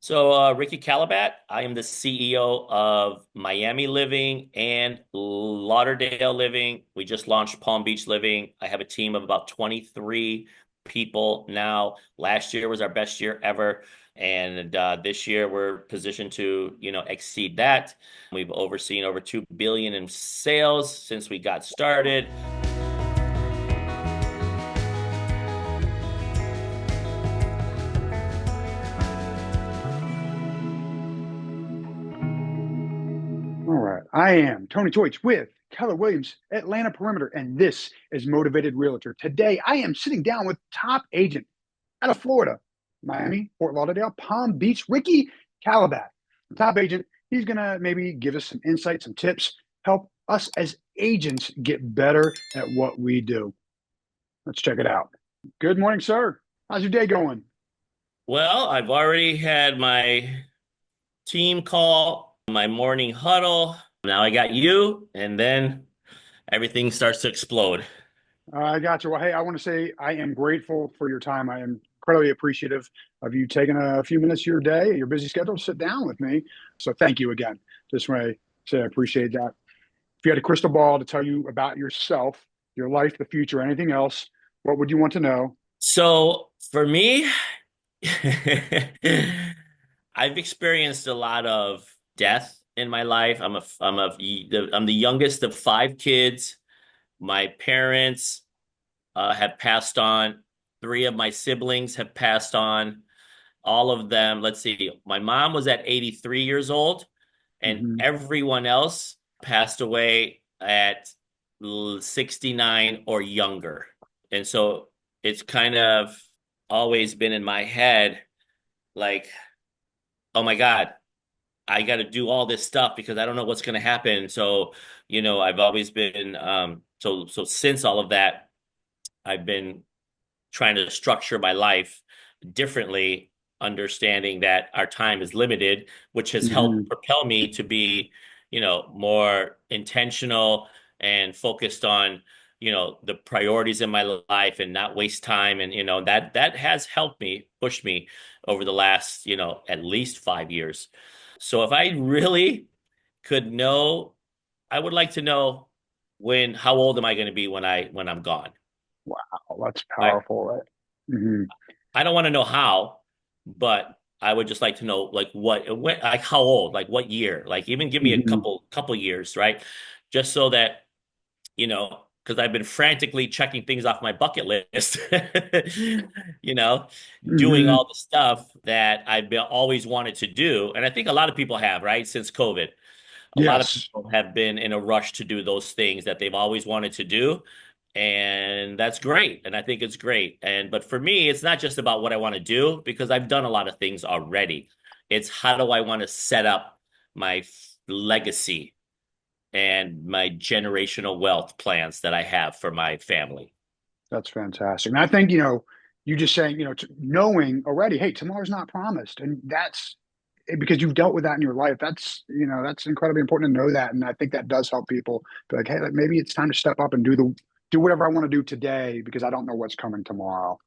Ricky Kallabat, I am the CEO of Miami Living and Lauderdale Living. We just launched Palm Beach Living. I have a team of about 23 people now. Last year was our best year ever. And this year we're positioned to, exceed that. We've overseen over 2 billion in sales since we got started. All right. I am Tony Deutsch with Keller Williams, Atlanta Perimeter, and this is Motivated Realtor. Today, I am sitting down with top agent out of Florida, Miami, Fort Lauderdale, Palm Beach, Ricky Kallabat. Top agent, he's going to maybe give us some insight, some tips, help us as agents get better at what we do. Let's check it out. Good morning, sir. How's your day going? Well, I've already had my team call, my morning huddle. Now I got you, and then everything starts to explode. I got you. Well, hey, I want to say I am grateful for your time. I am incredibly appreciative of you taking a few minutes of your day, your busy schedule, to sit down with me. So thank you again. Just want to say I appreciate that. If you had a crystal ball to tell you about yourself, your life, the future, anything else, what would you want to know? So for me, I've experienced a lot of death in my life. I'm the youngest of five kids. My parents have passed on. Three of my siblings have passed on. All of them, let's see, my mom was at 83 years old, and Hmm. everyone else passed away at 69 or younger. And so it's kind of always been in my head like, oh my God, I got to do all this stuff because I don't know what's going to happen. So, I've always been so since all of that, I've been trying to structure my life differently, understanding that our time is limited, which has helped Hmm. propel me to be, more intentional and focused on, the priorities in my life and not waste time. And, that has helped me, push me over the last, at least 5 years. So if I really could know, I would like to know how old am I going to be when I'm gone? Wow, that's Right? powerful, right? Hmm. I don't want to know how, but I would just like to know like like how old, like what year, like even give me a Hmm. couple years, right? Just so that, because I've been frantically checking things off my bucket list, you know, doing Hmm. all the stuff that I've been always wanted to do. And I think a lot of people have, right? Since COVID, a lot of Yes. people have been in a rush to do those things that they've always wanted to do. And that's great. And I think it's great. But for me, it's not just about what I want to do because I've done a lot of things already. It's how do I want to set up my legacy and my generational wealth plans that I have for my family. That's fantastic. And I think, you just saying, knowing already, hey, tomorrow's not promised. And that's because you've dealt with that in your life. That's incredibly important to know that. And I think that does help people be like, hey, like, maybe it's time to step up and do whatever I want to do today because I don't know what's coming tomorrow.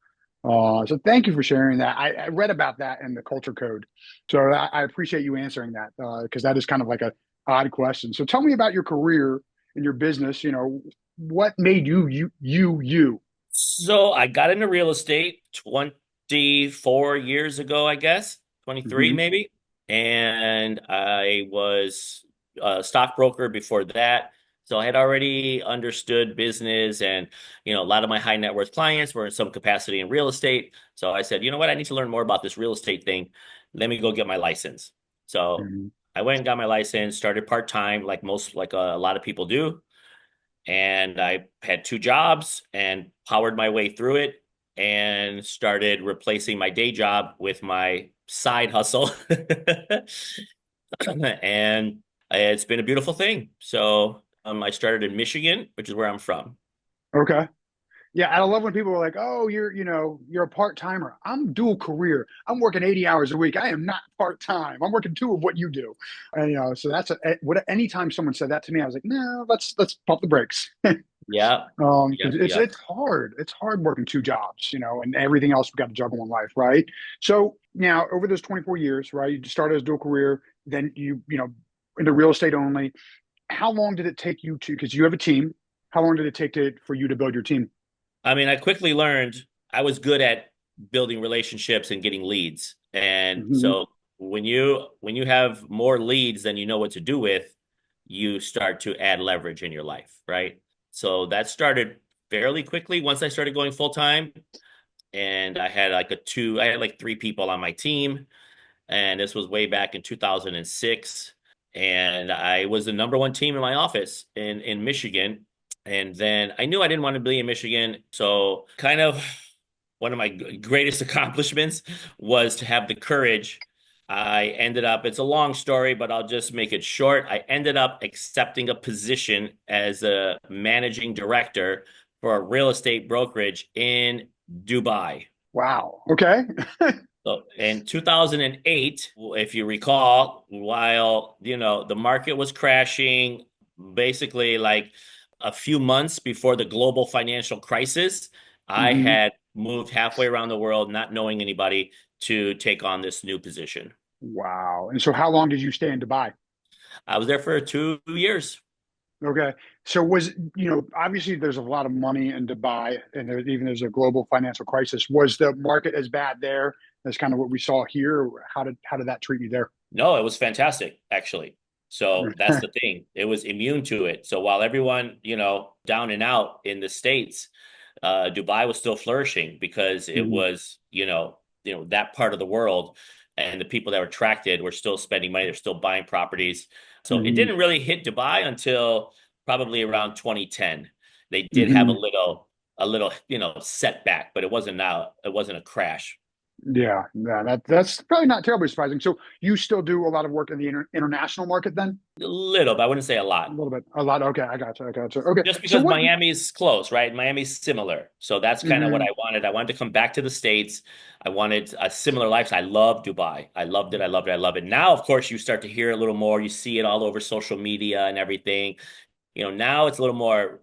So thank you for sharing that. I read about that in the culture code. So I appreciate you answering that because that is kind of like a odd question. So tell me about your career and your business. What made you? So I got into real estate 24 years ago, I guess, 23 Hmm. maybe. And I was a stockbroker before that. So I had already understood business and, a lot of my high net worth clients were in some capacity in real estate. So I said, you know what? I need to learn more about this real estate thing. Let me go get my license. So Hmm. I went and got my license, started part-time like a lot of people do, and I had two jobs and powered my way through it and started replacing my day job with my side hustle. And it's been a beautiful thing. So I started in Michigan, which is where I'm from. Okay. Yeah, I love when people are like, "Oh, you're a part timer." I'm dual career. I'm working 80 hours a week. I am not part time. I'm working two of what you do, and so that's what. Anytime someone said that to me, I was like, "No, let's pump the brakes." Yep. Because Yep. it's Yep. hard. It's hard working two jobs, and everything else we've got to juggle in life, right? So now over those 24 years, right? You started as dual career, then into real estate only. How long did it take you to, because you have a team, how long did it take for you to build your team? I mean, I quickly learned I was good at building relationships and getting leads. And Hmm. so when you have more leads than you know what to do with, you start to add leverage in your life, right? So that started fairly quickly once I started going full time. And I had like three people on my team. And this was way back in 2006. And I was the number one team in my office in Michigan. And then I knew I didn't want to be in Michigan. So, kind of one of my greatest accomplishments was to have the courage. It's a long story, but I'll just make it short. I ended up accepting a position as a managing director for a real estate brokerage in Dubai. Wow. Okay. So in 2008, if you recall, while the market was crashing, basically like a few months before the global financial crisis, I Hmm. had moved halfway around the world, not knowing anybody, to take on this new position. Wow. And so how long did you stay in Dubai? I was there for 2 years. Okay. So obviously there's a lot of money in Dubai and there's a global financial crisis. Was the market as bad there as kind of what we saw here? How did that treat you there? No, it was fantastic, actually. So that's the thing. It was immune to it. So while everyone, down and out in the States, Dubai was still flourishing because it Mhm. was, that part of the world, and the people that were attracted were still spending money. They're still buying properties. So it Mhm. didn't really hit Dubai until probably around 2010. They did have a Mhm. little, setback, but it wasn't a crash. Yeah, that's probably not terribly surprising. So you still do a lot of work in the international market then? A little, but I wouldn't say a A lot. little bit, a lot. Okay, I got you. I got you. Okay, Just so because what? Miami's close, right? Miami's similar. So that's kind of what I Mhm. wanted. I wanted to come back to the States. I wanted a similar lifestyle. I love Dubai. I loved it. I loved it. I love it. Now, of course, you start to hear a little more. You see it all over social media and everything. Now it's a little more,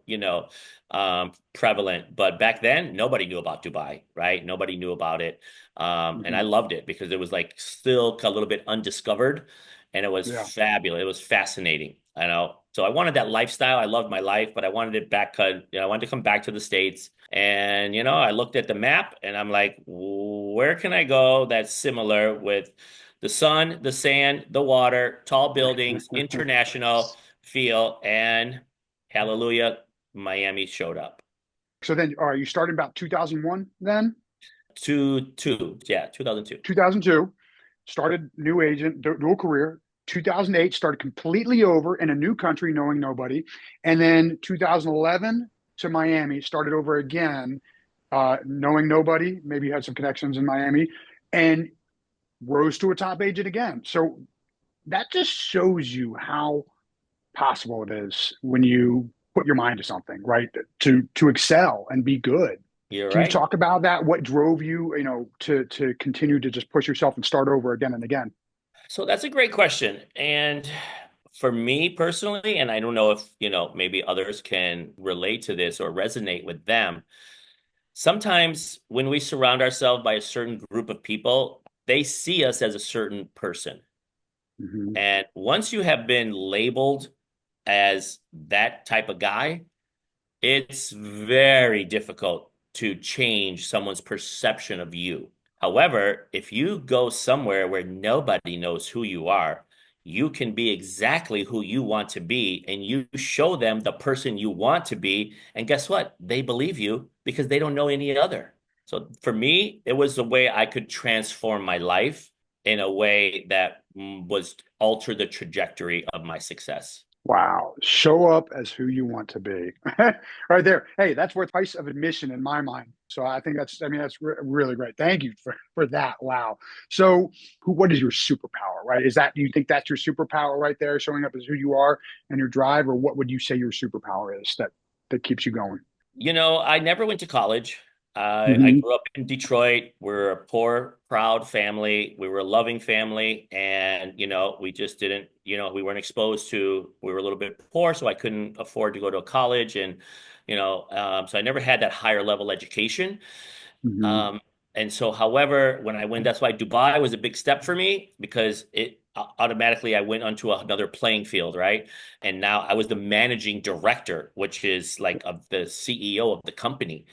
prevalent. But back then, nobody knew about Dubai, right? Nobody knew about it. And I Mhm. loved it because it was like still a little bit undiscovered, and it was Yeah. fabulous. It was fascinating. I know. So I wanted that lifestyle. I loved my life, but I wanted it back. I wanted to come back to the States. And, I looked at the map and I'm like, where can I go that's similar with the sun, the sand, the water, tall buildings, international feel, and hallelujah, Miami showed up. So then, all right, you started about 2001 then? Yeah, 2002. 2002, started new agent, dual career. 2008, started completely over in a new country, knowing nobody. And then 2011 to Miami, started over again, knowing nobody. Maybe you had some connections in Miami and rose to a top agent again. So that just shows you how possible it is when you put your mind to something, right? To excel and be good. You're Can you right. talk about that? What drove you, to continue to just push yourself and start over again and again? So that's a great question. And for me personally, and I don't know if, maybe others can relate to this or resonate with them. Sometimes when we surround ourselves by a certain group of people, they see us as a certain person. Hmm. And once you have been labeled as that type of guy, it's very difficult to change someone's perception of you. However, if you go somewhere where nobody knows who you are, you can be exactly who you want to be, and you show them the person you want to be. And guess what? They believe you because they don't know any other. So for me, it was the way I could transform my life in a way that was alter the trajectory of my success. Wow. Show up as who you want to be. Right there. Hey, that's worth price of admission in my mind. So I think that's really great. Thank you for that. Wow. So what is your superpower, right? Do you think that's your superpower right there, showing up as who you are and your drive, or what would you say your superpower is that keeps you going? I never went to college. I Hmm. grew up in Detroit. We're a poor, proud family. We were a loving family. And, we just didn't, we weren't exposed to, we were a little bit poor, so I couldn't afford to go to a college. And, so I never had that higher level education. Hmm. Um, And so, however, when I went, that's why Dubai was a big step for me because it automatically I went onto another playing field, right? And now I was the managing director, which is like of the CEO of the company.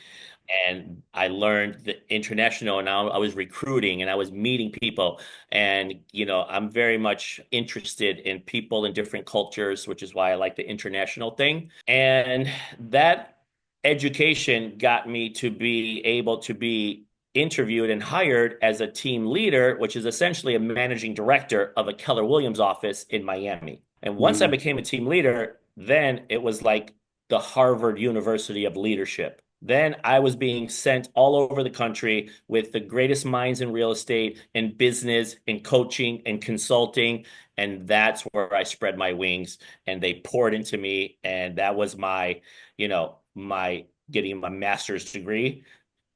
And I learned the international, and now I was recruiting and I was meeting people. And, I'm very much interested in people in different cultures, which is why I like the international thing. And that education got me to be able to be interviewed and hired as a team leader, which is essentially a managing director of a Keller Williams office in Miami. And once I Mhm. became a team leader, then it was like the Harvard University of Leadership. Then I was being sent all over the country with the greatest minds in real estate and business and coaching and consulting. And that's where I spread my wings and they poured into me. And that was my getting my master's degree,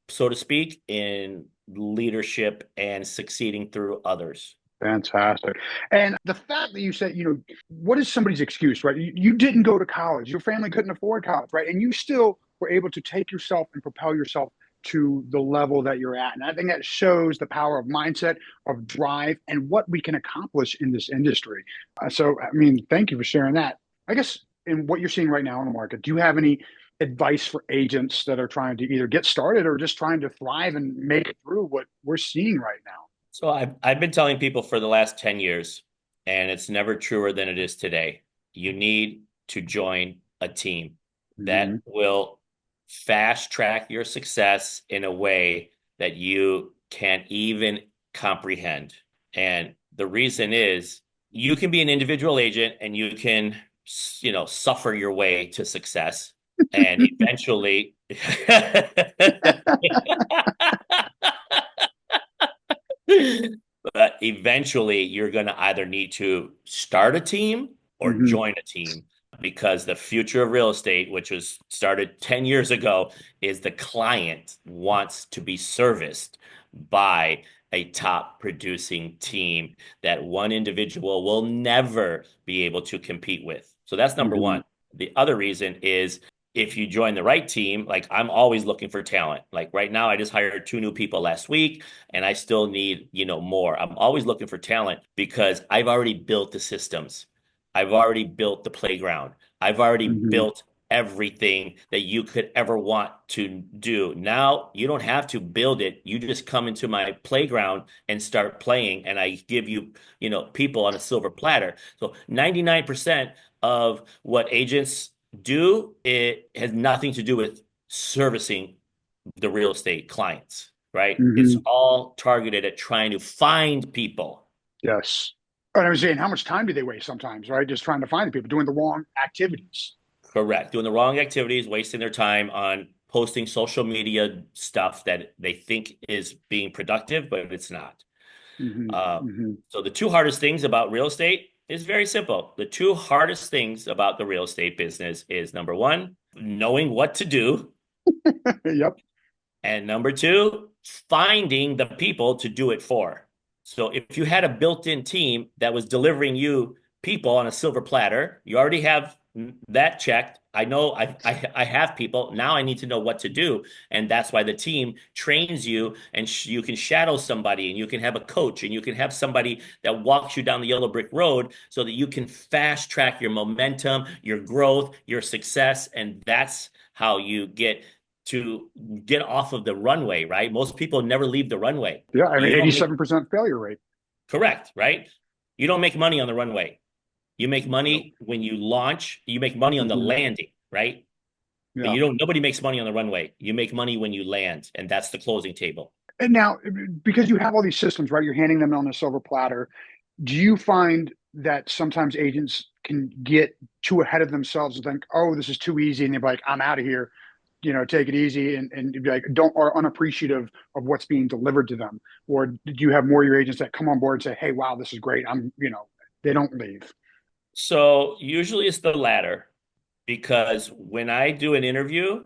so to speak, in leadership and succeeding through others. Fantastic. And the fact that you said, what is somebody's excuse, right? You didn't go to college. Your family couldn't afford college, right? And you still were able to take yourself and propel yourself to the level that you're at. And I think that shows the power of mindset, of drive, and what we can accomplish in this industry. So, I mean, thank you for sharing that. I guess in what you're seeing right now in the market, do you have any advice for agents that are trying to either get started or just trying to thrive and make it through what we're seeing right now? So I've been telling people for the last 10 years, and it's never truer than it is today. You need to join a team that Mhm. will fast track your success in a way that you can't even comprehend. And the reason is you can be an individual agent and you can, suffer your way to success. And eventually, but eventually, you're going to either need to start a team or Mhm. join a team because the future of real estate, which was started 10 years ago, is the client wants to be serviced by a top producing team that one individual will never be able to compete with. So that's number Mhm. one. The other reason is if you join the right team, like I'm always looking for talent. Like right now, I just hired two new people last week and I still need, more. I'm always looking for talent because I've already built the systems. I've already built the playground. I've already Mhm. built everything that you could ever want to do. Now you don't have to build it. You just come into my playground and start playing and I give you, people on a silver platter. So 99% of what agents do, it has nothing to do with servicing the real estate clients, right? It's Mhm. all targeted at trying to find people. Yes. And I was saying, how much time do they waste sometimes, right? Just trying to find the people doing the wrong activities. Correct. Doing the wrong activities, wasting their time on posting social media stuff that they think is being productive, but it's not. Hmm. Uh, Hmm. so the two hardest things about real estate is very simple. The two hardest things about the real estate business is number one, knowing what to do. Yep. And number two, finding the people to do it for. So if you had a built-in team that was delivering you people on a silver platter, you already have that checked. I know I have people. Now I need to know what to do. And that's why the team trains you and you can shadow somebody and you can have a coach and you can have somebody that walks you down the yellow brick road so that you can fast track your momentum, your growth, your success. And that's how you get off of the runway, right? Most people never leave the runway. Yeah. I mean, You don't make 87% failure rate. correct, right? You don't make money on the runway. You make Nope. money when you launch, you make money on the Hmm. landing, right? But Yeah. you don't nobody makes money on the runway. You make money when you land, and that's the closing table. And now, because you have all these systems, right? You're handing them on a silver platter. Do you find that sometimes agents can get too ahead of themselves and think, oh, this is too easy? And they're like, I'm out of here. Take it easy and be like, don't are unappreciative of what's being delivered to them? Or do you have more of your agents that come on board and say, hey, wow, this is great? They don't leave. So usually it's the latter because when I do an interview,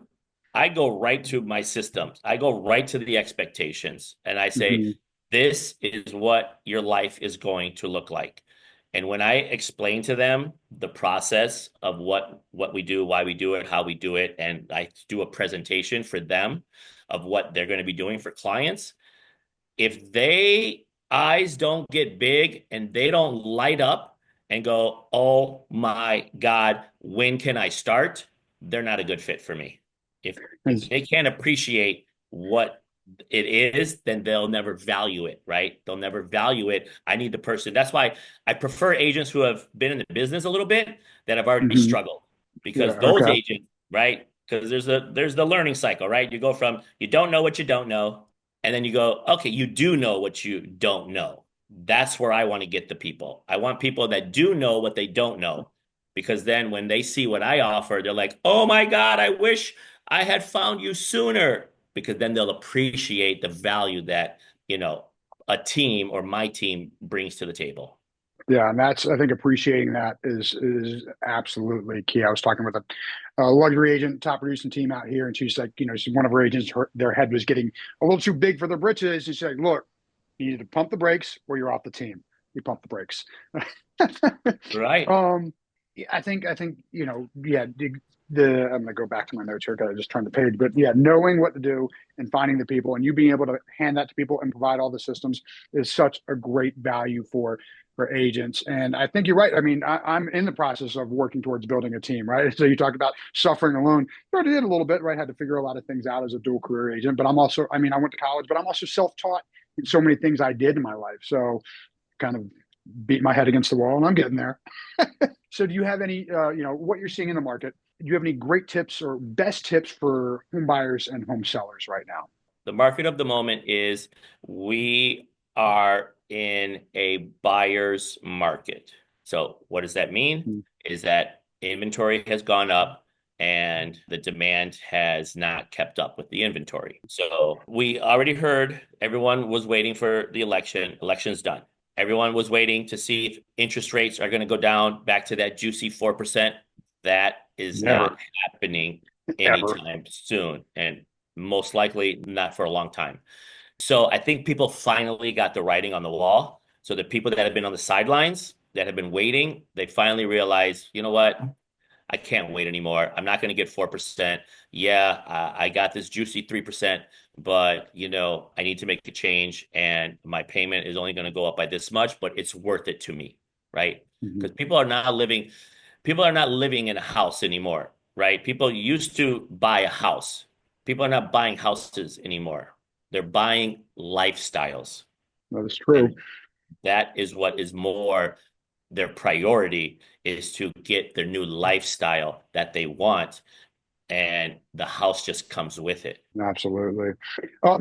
I go right to my systems. I go right to the expectations and I say, Hmm. this is what your life is going to look like. And when I explain to them the process of what we do, why we do it, how we do it, and I do a presentation for them of what they're going to be doing for clients, If they eyes don't get big and they don't light up and go, "Oh my God, when can I start?" They're not a good fit for me. If Is- they can't appreciate what it is, then they'll never value it, right? They'll never value it. I need the person. That's why I prefer agents who have been in the business a little bit that have already mhm. struggled Yeah. because those Okay. agents, right? Because there's the learning cycle, right? You go from you don't know what you don't know, and then you go, okay, you do know what you don't know. That's where I want to get the people. I want people that do know what they don't know. Because then when they see what I offer, they're like, oh my God, I wish I had found you sooner. Because then they'll appreciate the value that, you know, a team or my team brings to the table. Yeah, and that's I think appreciating that is absolutely key. I was talking with a luxury agent, top producing team out here, and she's like, one of her agents, their head was getting a little too big for their britches. And she's like, "Look, you need to pump the brakes, or you're off the team. You pump the brakes." Right. um, yeah, I think yeah. I'm gonna go back to my notes here because I just turned the page, but yeah, knowing what to do and finding the people and you being able to hand that to people and provide all the systems is such a great value for agents. And I think you're right. I mean, I'm in the process of working towards building a team, right? So you talked about suffering alone. I already did a little bit, right? Had to figure a lot of things out as a dual career agent, but I'm also, I mean, I went to college, but I'm also self-taught in so many things I did in my life. So kind of beat my head against the wall and I'm getting there. So do you have any, what you're seeing in the market? Do you have any great tips or best tips for home buyers and home sellers right now? The market of the moment is we are in a buyer's market. So, what does that mean? Mm. Is that inventory has gone up and the demand has not kept up with the inventory. So, we already heard everyone was waiting for the election. Election's done. Everyone was waiting to see if interest rates are going to go down back to that juicy 4%. That is Never, not happening ever. anytime soon. And most likely not for a long time. So I think people finally got the writing on the wall. So the people that have been on the sidelines, that have been waiting, they finally realized, you know what? I can't wait anymore. I'm not going to get 4%. Yeah, I got this juicy 3%, but I need to make a change and my payment is only going to go up by this much, but it's worth it to me, right? Mhm. Because people are not living in a house anymore, right? People used to buy a house. People are not buying houses anymore. They're buying lifestyles. That is true. And that is what is more their priority is to get their new lifestyle that they want. And the house just comes with it. Absolutely.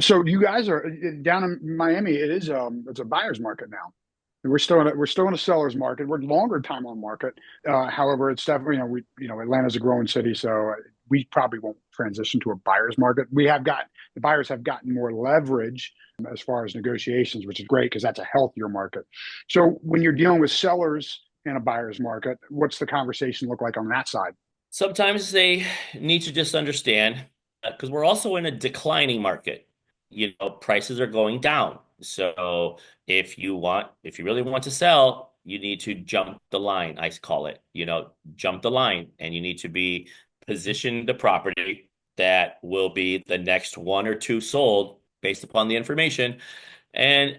So you guys are down in Miami. It's a buyer's market now. We're still in a seller's market. We're longer time on market. However, it's definitely Atlanta's a growing city, so we probably won't transition to a buyer's market. The buyers have gotten more leverage as far as negotiations, which is great because that's a healthier market. So when you're dealing with sellers in a buyer's market, what's the conversation look like on that side? Sometimes they need to just understand because we're also in a declining market. Prices are going down. So if you really want to sell, you need to jump the line, I call it. Jump the line, and you need to be position the property that will be the next one or two sold based upon the information. And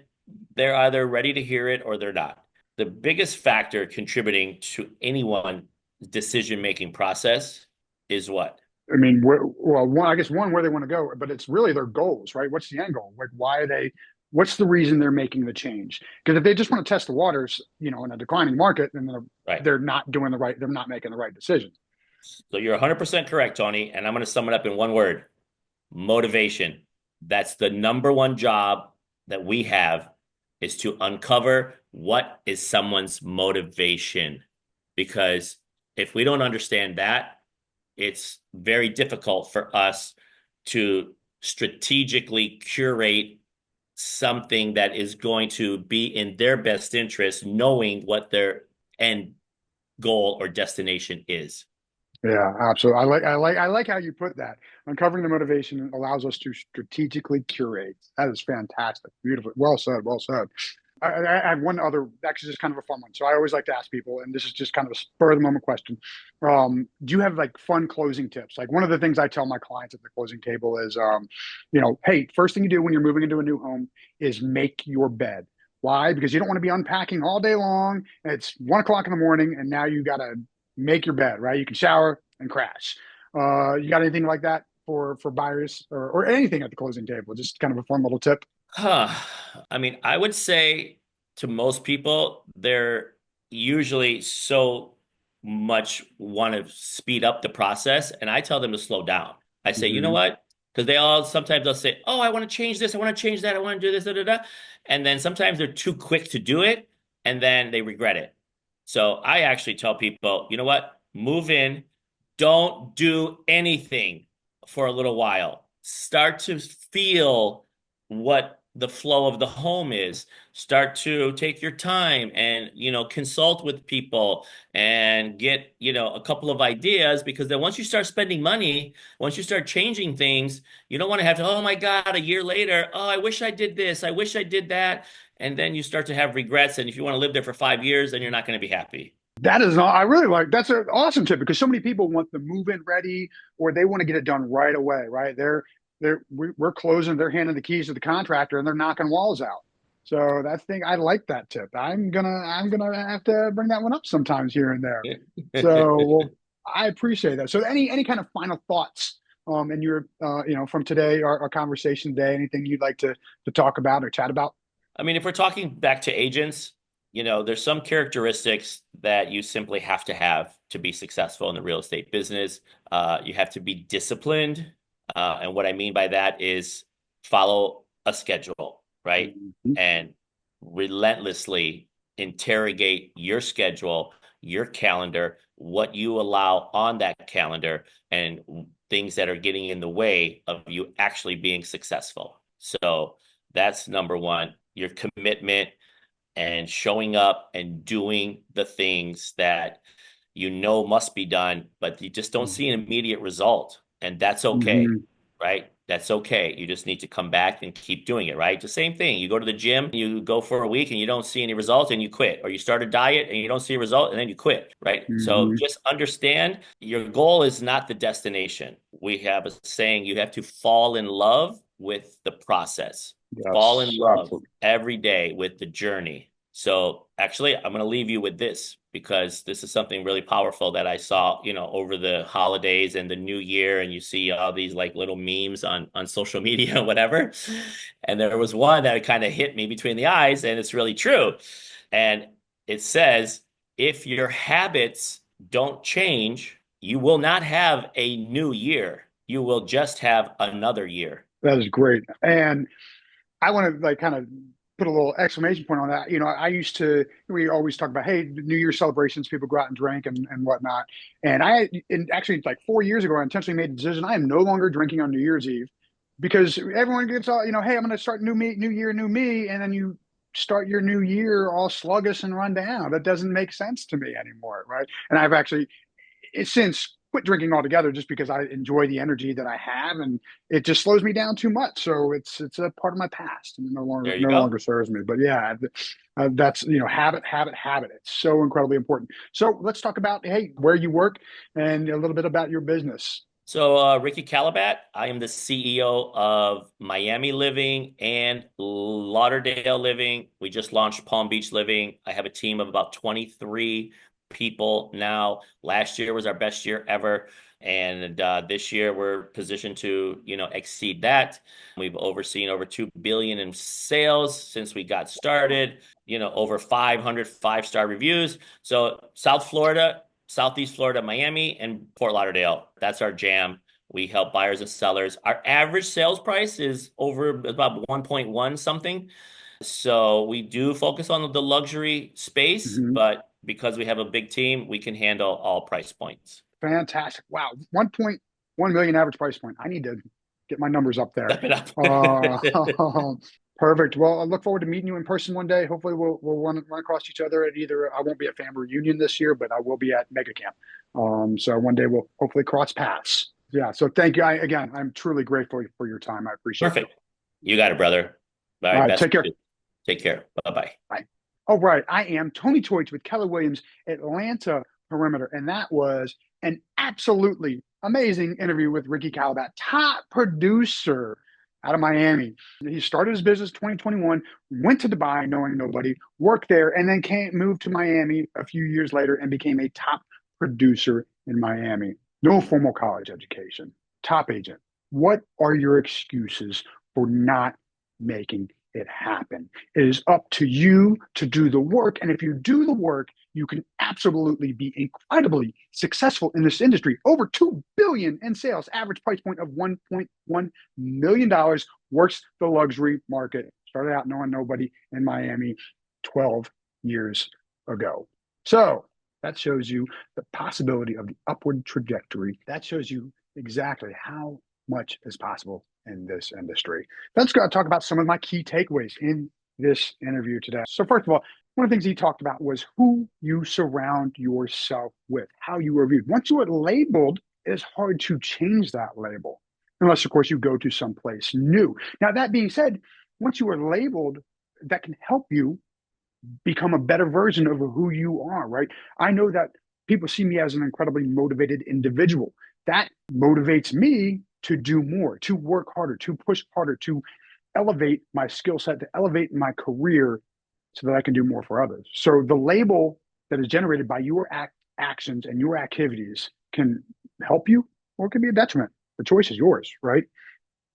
they're either ready to hear it or they're not. The biggest factor contributing to anyone's decision-making process is what? I mean, I guess where they want to go, but it's really their goals, right? What's the end goal? Like, why are they? What's the reason they're making the change? Because if they just want to test the waters, in a declining market, then Right. they're not doing the right. They're not making the right decision. So you're 100% correct, Tony. And I'm going to sum it up in one word: motivation. That's the number one job that we have is to uncover what is someone's motivation. Because if we don't understand that, it's very difficult for us to strategically curate something that is going to be in their best interest, knowing what their end goal or destination is. Yeah, absolutely. I like how you put that. Uncovering the motivation allows us to strategically curate. That is fantastic. Beautiful. Well said. Well said. I have one other, actually, just kind of a fun one. So I always like to ask people, and this is just kind of a spur of the moment question. Do you have like fun closing tips? Like one of the things I tell my clients at the closing table is, hey, first thing you do when you're moving into a new home is make your bed. Why? Because you don't want to be unpacking all day long. And it's 1 o'clock in the morning, and now you got to make your bed, right? You can shower and crash. You got anything like that for buyers or anything at the closing table? Just kind of a fun little tip. Huh. I mean, I would say to most people, they're usually so much want to speed up the process, and I tell them to slow down. I say, you know Hmm. what? Because they all sometimes they'll say, "Oh, I want to change this, I want to change that, I want to do this, da da da," and then sometimes they're too quick to do it, and then they regret it. So I actually tell people, you know what? Move in, don't do anything for a little while. Start to feel what the flow of the home is. Start to take your time and, consult with people and get, a couple of ideas, because then once you start spending money, once you start changing things, you don't want to have to, oh my God, a year later, oh, I wish I did this, I wish I did that. And then you start to have regrets. And if you want to live there for 5 years, then you're not going to be happy. That is not, I really like, that's an awesome tip because so many people want the move in ready or they want to get it done right away, right? We're closing, they're handing the keys to the contractor and they're knocking walls out. So that thing, I like that tip. I'm gonna have to bring that one up sometimes here and there. So, well, I appreciate that. So any kind of final thoughts, in your, from today, our conversation today, anything you'd like to talk about or chat about? I mean, if we're talking back to agents, there's some characteristics that you simply have to be successful in the real estate business. You have to be disciplined. And what I mean by that is follow a schedule, right? Mhm. And relentlessly interrogate your schedule, your calendar, what you allow on that calendar, and things that are getting in the way of you actually being successful. So that's number one, your commitment and showing up and doing the things that must be done, but you just don't see an immediate result. And that's okay, Mhm. right? That's okay. You just need to come back and keep doing it, right? The same thing. You go to the gym, you go for a week and you don't see any results and you quit, or you start a diet and you don't see a result and then you quit, right? So Mhm. just understand your goal is not the destination. We have a saying, you have to fall in love with the process, fall in Yes, love absolutely. every day with the journey. So actually, I'm going to leave you with this because this is something really powerful that I saw, over the holidays and the new year. And you see all these like little memes on social media or whatever. And there was one that kind of hit me between the eyes, and it's really true. And it says, if your habits don't change, you will not have a new year. You will just have another year. That is great. And I want to like kind of put a little exclamation point on that. I used to, we always talk about, hey, New Year's celebrations, people go out and drink and whatnot. And actually like 4 years ago, I intentionally made a decision. I am no longer drinking on New Year's Eve because everyone gets all, hey, I'm going to start new me, new year, new me. And then you start your new year all sluggish and run down. That doesn't make sense to me anymore. Right. And I've actually since quit drinking altogether just because I enjoy the energy that I have and it just slows me down too much. So it's a part of my past and no longer There you no go. longer serves me. But yeah, that's habit, habit, habit. It's so incredibly important. So let's talk about hey where you work and a little bit about your business. So, Ricky Kallabat, I am the CEO of Miami Living and Lauderdale Living. We just launched Palm Beach Living. I have a team of about 23 people now. Last year was our best year ever. And this year we're positioned to, exceed that. We've overseen over 2 billion in sales since we got started, over 500 five-star reviews. So South Florida, Southeast Florida, Miami, and Fort Lauderdale. That's our jam. We help buyers and sellers. Our average sales price is over about 1.1 something. So we do focus on the luxury space, Mhm. but because we have a big team, we can handle all price points. Fantastic. Wow. 1.1 million average price point. I need to get my numbers up there. Step it up. Uh, Perfect. Well, I look forward to meeting you in person one day. Hopefully we'll run across each other at either, I won't be at family reunion this year, but I will be at Mega Camp. So one day we'll hopefully cross paths. Yeah. So thank you. I'm truly grateful for your time. I appreciate you. Perfect. You got it, brother. All All right, right. best Take care. wishes. Take care. Bye-bye. Bye. All right. I am Tony Toits with Keller Williams Atlanta Perimeter. And that was an absolutely amazing interview with Ricky Kallabat, top producer out of Miami. He started his business 2021, went to Dubai knowing nobody, worked there, and then moved to Miami a few years later and became a top producer in Miami. No formal college education, top agent. What are your excuses for not making it happen? It is up to you to do the work. And if you do the work, you can absolutely be incredibly successful in this industry. Over $2 billion in sales, average price point of $1.1 million, works the luxury market. Started out knowing nobody in Miami 12 years ago. So that shows you the possibility of the upward trajectory. That shows you exactly how much is possible in this industry. Let's go talk about some of my key takeaways in this interview today. So first of all, one of the things he talked about was who you surround yourself with, how you are viewed. Once you are labeled, it's hard to change that label, unless, of course, you go to someplace new. Now, that being said, once you are labeled, that can help you become a better version of who you are, right? I know that people see me as an incredibly motivated individual. That motivates me to do more, to work harder, to push harder, to elevate my skill set, to elevate my career so that I can do more for others. So the label that is generated by your actions and your activities can help you or it can be a detriment. The choice is yours, right?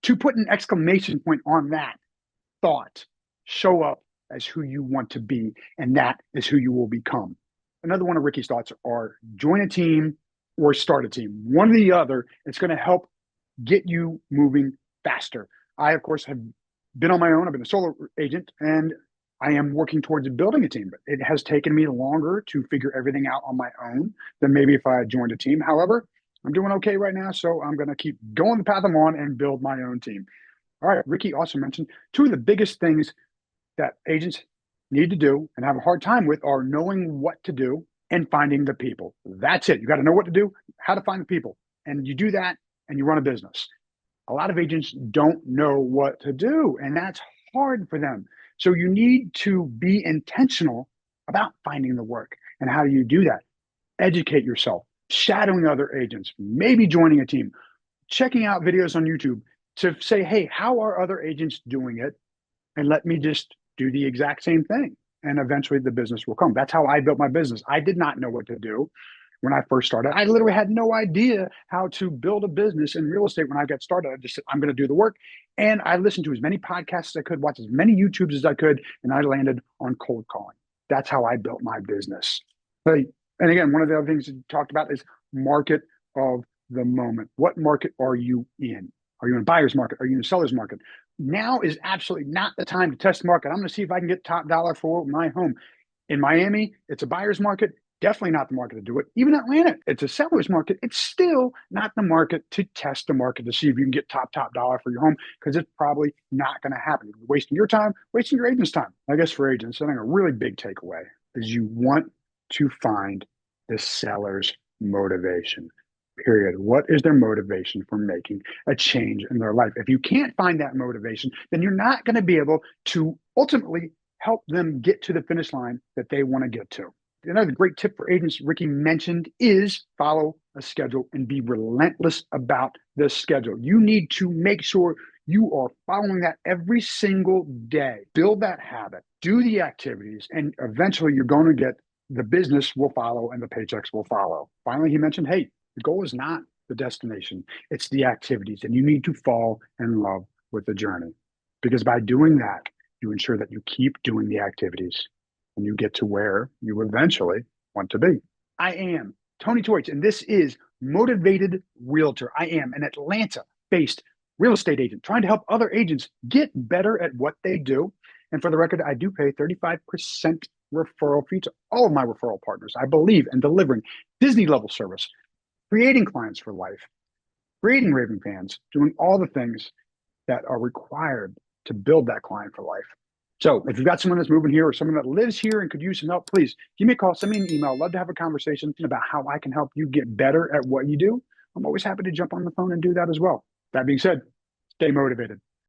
To put an exclamation point on that thought, show up as who you want to be, and that is who you will become. Another one of Ricky's thoughts are join a team or start a team. One or the other, it's going to help get you moving faster. I, of course, have been on my own. I've been a solo agent, and I am working towards building a team. But it has taken me longer to figure everything out on my own than maybe if I had joined a team. However, I'm doing okay right now, so I'm going to keep going the path I'm on and build my own team. All right, Ricky also mentioned two of the biggest things that agents need to do and have a hard time with are knowing what to do and finding the people. That's it. You got to know what to do, how to find the people. And you do that and you run a business. A lot of agents don't know what to do, and that's hard for them. So you need to be intentional about finding the work. And how do you do that? Educate yourself, shadowing other agents, maybe joining a team, checking out videos on YouTube to say, hey, how are other agents doing it? And let me just do the exact same thing. And eventually the business will come. That's how I built my business. I did not know what to do when I first started. I literally had no idea how to build a business in real estate when I got started. I just said, I'm going to do the work. And I listened to as many podcasts as I could, watch as many YouTubes as I could, and I landed on cold calling. That's how I built my business. And again, one of the other things you talked about is market of the moment. What market are you in? Are you in a buyer's market? Are you in a seller's market? Now is absolutely not the time to test the market. I'm going to see if I can get top dollar for my home. In Miami, it's a buyer's market. Definitely not the market to do it. Even Atlanta, it's a seller's market. It's still not the market to test the market to see if you can get top dollar for your home, because it's probably not going to happen. You're wasting your time, wasting your agent's time. I guess for agents, I think a really big takeaway is you want to find the seller's motivation. Period. What is their motivation for making a change in their life? If you can't find that motivation, then you're not going to be able to ultimately help them get to the finish line that they want to get to. Another great tip for agents Ricky mentioned is follow a schedule and be relentless about the schedule. You need to make sure you are following that every single day. Build that habit, do the activities, and eventually you're going to get the business will follow and the paychecks will follow. Finally, he mentioned, hey, the goal is not the destination, it's the activities, and you need to fall in love with the journey. Because by doing that, you ensure that you keep doing the activities and you get to where you eventually want to be. I am Tony Toits, and this is Motivated Realtor. I am an Atlanta-based real estate agent trying to help other agents get better at what they do. And for the record, I do pay 35% referral fee to all of my referral partners. I believe in delivering Disney-level service, creating clients for life, creating raving fans, doing all the things that are required to build that client for life. So if you've got someone that's moving here or someone that lives here and could use some help, please give me a call, send me an email. I'd love to have a conversation about how I can help you get better at what you do. I'm always happy to jump on the phone and do that as well. That being said, stay motivated.